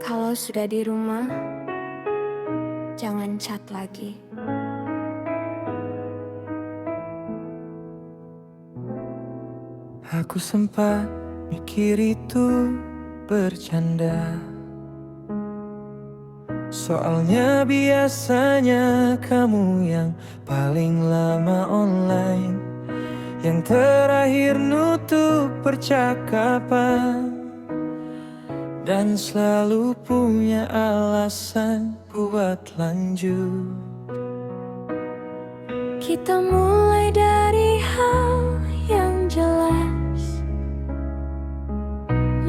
Kalau sudah di rumah, jangan chat lagi. Aku sempat mikir itu bercanda, soalnya biasanya kamu yang paling lama online, yang terakhir nutup percakapan, dan selalu punya alasan buat lanjut. Kita mulai dari hal yang jelas.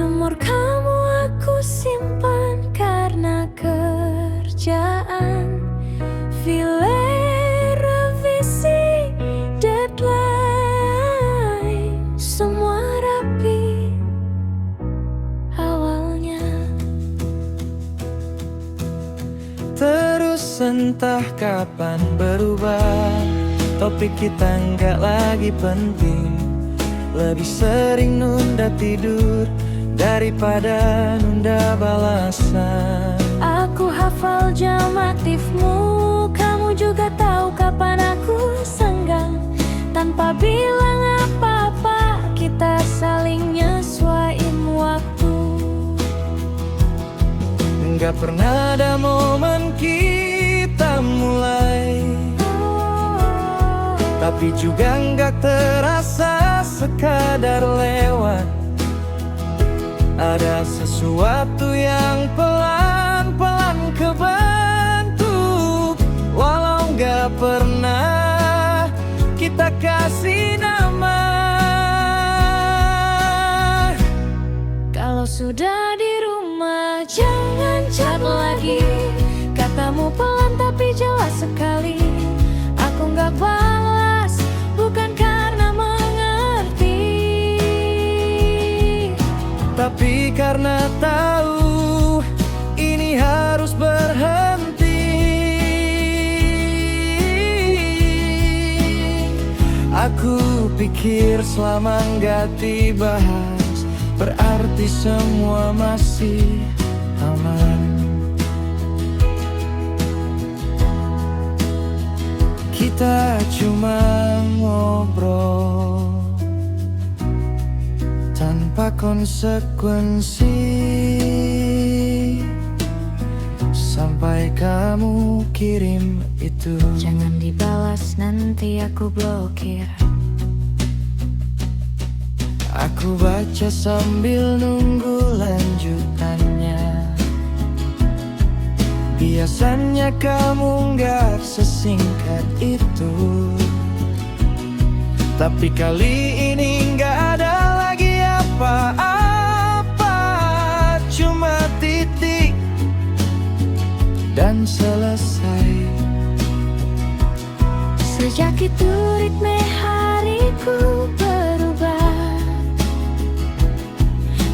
Nomor kamu aku simpan karena kerjaan. File, revisi, deadline, semua rapi awalnya. Terus entah kapan berubah, topik kita nggak lagi penting. Lebih sering nunda tidur daripada nunda balasan. Aku hafal jam aktifmu, kamu juga tahu kapan aku senggang. Tanpa bilang apa-apa, kita saling nyesuaiin waktu. Nggak pernah ada momen kita mulai, tapi juga nggak terasa sekadar lewat. Ada sesuatu yang pelan-pelan kebentuk, walau nggak pernah kita kasih nama. Kalau sudah di rumah, jangan chat lagi. Katamu pelan tapi jelas sekali. Aku nggak balas, bukan karena mengerti, tapi karena tahu ini harus berhenti. Aku pikir selama nggak dibahas, berarti semua masih aman. Kita cuma ngobrol tanpa konsekuensi, sampai kamu kirim itu. jangan dibalas, nanti aku blokir. Aku baca sambil nunggu lanjutannya. Biasanya kamu nggak sesingkat itu, tapi kali ini nggak ada lagi apa-apa, cuma titik dan selesai. Sejak itu ritme hariku berubah.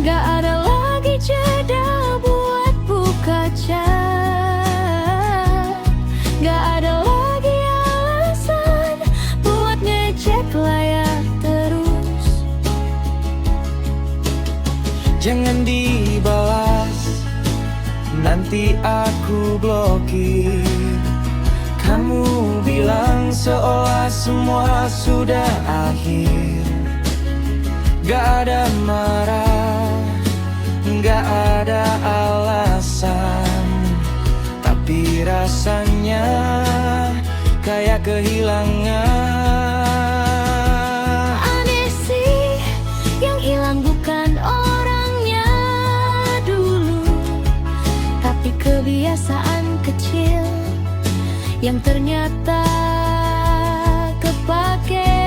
Gak ada lagi jeda buat buka chat. Gak ada lagi alasan buat ngecek layar terus. Jangan dibalas, nanti aku blokir. Kamu bilang seolah semua sudah akhir. Gak ada marah, gak ada alasan, tapi rasanya kayak kehilangan. Aneh sih, yang hilang bukan orangnya dulu, tapi kebiasaan kecil yang ternyata kepake.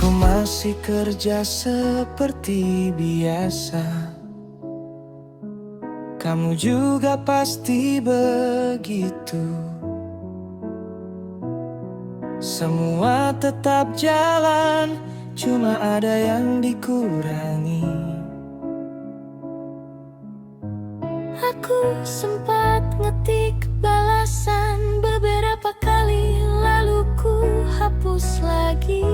Aku masih kerja seperti biasa, kamu juga pasti begitu. Semua tetap jalan, cuma ada yang dikurangi. Aku sempat ngetik balasan beberapa kali, lalu ku hapus lagi.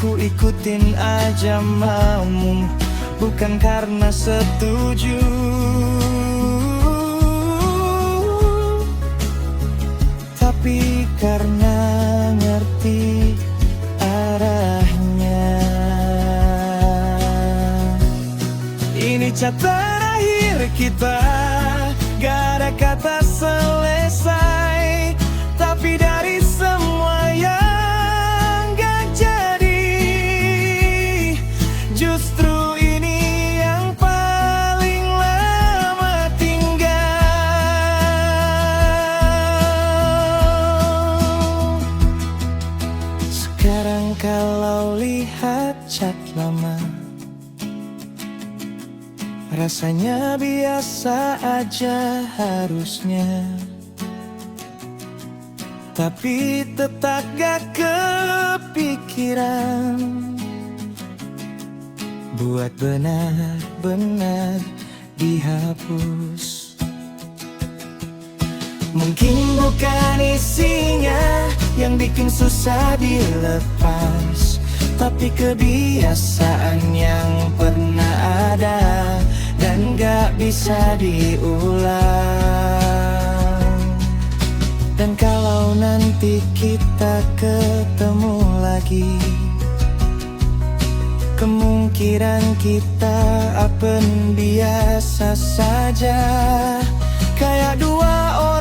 ku ikutin aja maumu, bukan karena setuju, tapi karena ngerti arahnya. Ini cat terakhir kita, gak ada kata selesai. Tapi dari semua yang gak jadi, justru ini yang paling lama tinggal. Sekarang kalau lihat cat lama, rasanya biasa aja harusnya, tapi tetap gak kepikiran buat benar-benar dihapus. Mungkin bukan isinya yang bikin susah dilepas, tapi kebiasaan yang pernah ada dan gak bisa diulang. Dan kalau nanti kita ketemu lagi, kemungkinan kita akan biasa saja, kayak dua orang